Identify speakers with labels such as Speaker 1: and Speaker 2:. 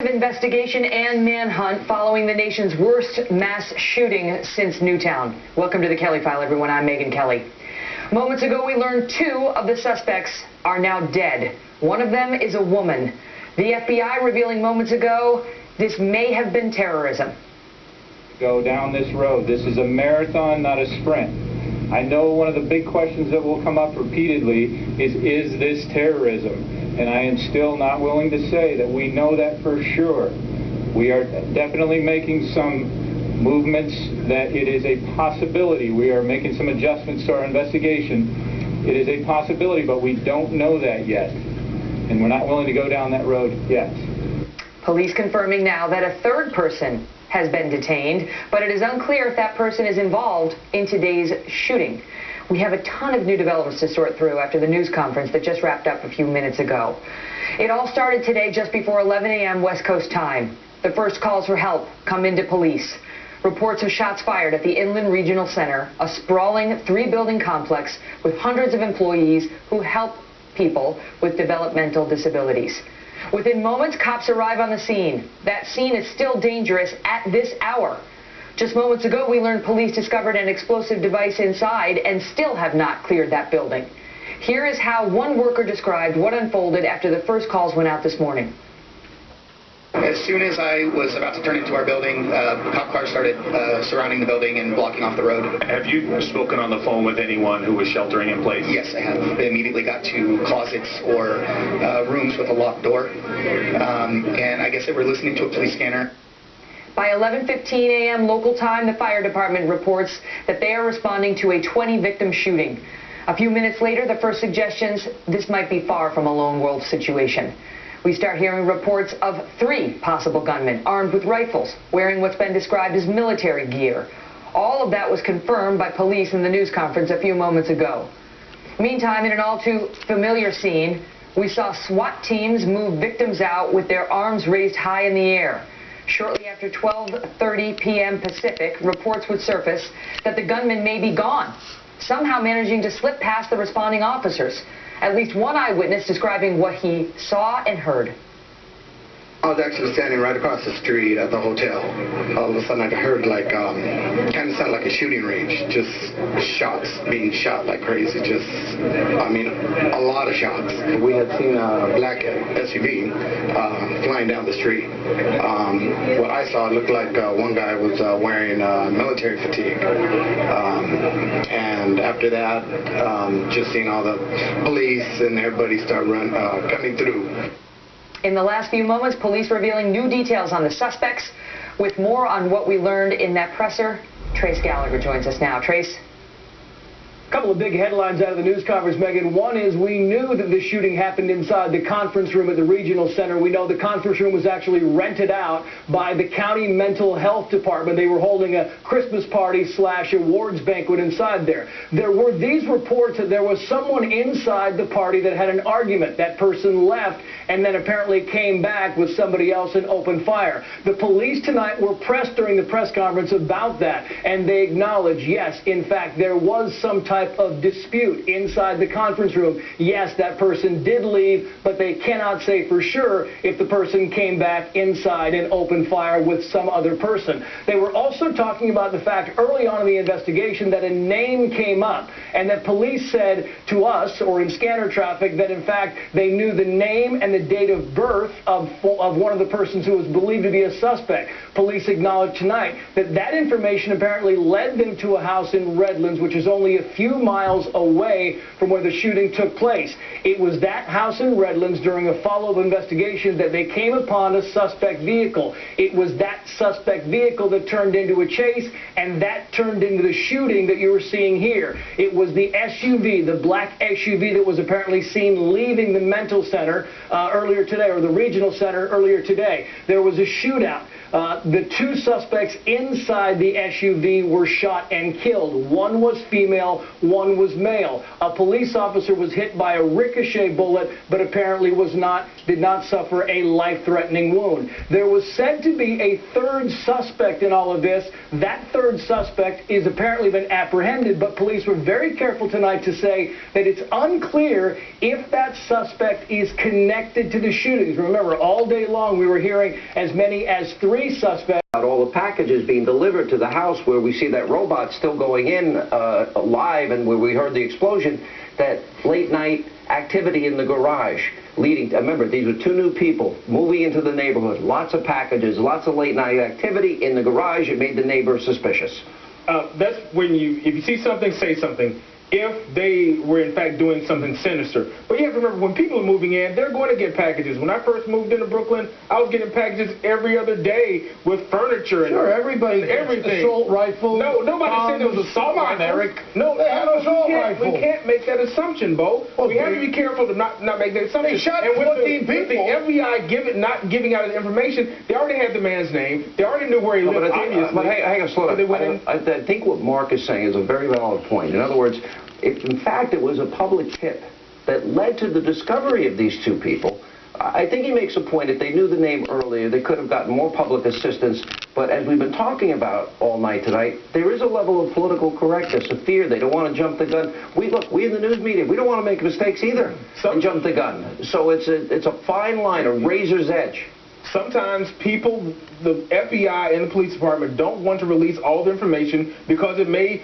Speaker 1: Investigation and manhunt following the nation's worst mass shooting since Newtown. Welcome to the Kelly File, everyone. I'm Megyn Kelly. Moments ago, we learned 2 of the suspects are now dead. One of them is a woman. The FBI revealing moments ago this may have been terrorism.
Speaker 2: Go down this road. This is a marathon, not a sprint. I know one of the big questions that will come up repeatedly is this terrorism? And I am still not willing to say that we know that for sure. We are definitely making some movements that it is a possibility. We are making some adjustments to our investigation. It is a possibility, but we don't know that yet. And we're not willing to go down that road yet.
Speaker 1: Police confirming now that a 3rd person has been detained, but it is unclear if that person is involved in today's shooting. We have a ton of new developments to sort through after the news conference that just wrapped up a few minutes ago. It all started today just before 11 a.m. West Coast time. The first calls for help come into police. Reports of shots fired at the Inland Regional Center, a sprawling 3-building complex with hundreds of employees who help people with developmental disabilities. Within moments, cops arrive on the scene. That scene is still dangerous at this hour. Just moments ago, we learned police discovered an explosive device inside and still have not cleared that building. Here is how one worker described what unfolded after the first calls went out this morning.
Speaker 3: As soon as I was about to turn into our building, cop cars started surrounding the building and blocking off the road.
Speaker 4: Have you spoken on the phone with anyone who was sheltering in place?
Speaker 3: Yes, I have. I immediately got to closets or rooms with a locked door. And I guess they were listening to a police scanner.
Speaker 1: By 11:15 a.m. local time, the fire department reports that they are responding to a 20-victim shooting. A few minutes later, the first suggestions, this might be far from a lone wolf situation. We start hearing reports of 3 possible gunmen armed with rifles, wearing what's been described as military gear. All of that was confirmed by police in the news conference a few moments ago. Meantime, in an all too familiar scene, we saw SWAT teams move victims out with their arms raised high in the air. Shortly after 12:30 p.m. Pacific, reports would surface that the gunman may be gone, somehow managing to slip past the responding officers. At least one eyewitness describing what he saw and heard.
Speaker 5: I was actually standing right across the street at the hotel. All of a sudden I heard like, kind of sounded like a shooting range. Just shots being shot like crazy. Just, I mean, a lot of shots. We had seen a black SUV flying down the street. What I saw looked like one guy was wearing military fatigue. And after that, just seeing all the police and everybody start coming through.
Speaker 1: In the last few moments, police revealing new details on the suspects. With more on what we learned in that presser, Trace Gallagher joins us now. Trace?
Speaker 6: A couple of big headlines out of the news conference, Megyn. One is we knew that the shooting happened inside the conference room at the regional center. We know the conference room was actually rented out by the county mental health department. They were holding a Christmas party / awards banquet inside there. There were these reports that there was someone inside the party that had an argument. That person left and then apparently came back with somebody else and opened fire. The police tonight were pressed during the press conference about that, and they acknowledged, yes, in fact, there was some type of dispute inside the conference room. Yes, that person did leave, but they cannot say for sure if the person came back inside and opened fire with some other person. They were also talking about the fact early on in the investigation that a name came up and that police said to us, or in scanner traffic, that in fact they knew the name and the date of birth of one of the persons who was believed to be a suspect. Police acknowledged tonight that that information apparently led them to a house in Redlands, which is only a few miles away from where the shooting took place. It was that house in Redlands during a follow-up investigation that they came upon a suspect vehicle. It was that suspect vehicle that turned into a chase, and that turned into the shooting that you were seeing here. It was the SUV, the black SUV that was apparently seen leaving the mental center earlier today, or the regional center earlier today. There was a shootout. The two suspects inside the SUV were shot and killed. One was female, one was male. A police officer was hit by a ricochet bullet, but apparently did not suffer a life-threatening wound. There was said to be a third suspect in all of this. That third suspect is apparently been apprehended, but police were very careful tonight to say that it's unclear if that suspect is connected to the shootings. Remember, all day long we were hearing as many as 3 suspects.
Speaker 7: All the packages being delivered to the house where we see that robot still going in live, and where we heard the explosion, that late night activity in the garage leading. Remember, these were 2 new people moving into the neighborhood. Lots of packages, lots of late night activity in the garage. It made the neighbors suspicious.
Speaker 8: That's when if you see something, say something. If they were in fact doing something sinister. But you have to remember, when people are moving in, they're going to get packages. When I first moved into Brooklyn, I was getting packages every other day with furniture and
Speaker 9: everybody
Speaker 8: everything.
Speaker 9: Assault rifle.
Speaker 8: No, nobody said it was assault rifle.
Speaker 9: Eric.
Speaker 8: No,
Speaker 9: they had assault rifle.
Speaker 8: We can't make that assumption, Bo. We have to be careful to not make that assumption.
Speaker 9: They shot 14 people.
Speaker 8: With the FBI not giving out the information, they already had the man's name. They already knew where he lived, obviously.
Speaker 7: But hang on, slow down. I think what Mark is saying is a very valid point. In other words, if in fact it was a public tip that led to the discovery of these 2 people, I think he makes a point. If they knew the name earlier, they could have gotten more public assistance. But as we've been talking about all night tonight, there is a level of political correctness, of fear. They don't want to jump the gun. We in the news media, we don't want to make mistakes either and jump the gun. So it's a fine line, a razor's edge.
Speaker 8: Sometimes people, the FBI and the police department, don't want to release all the information because it may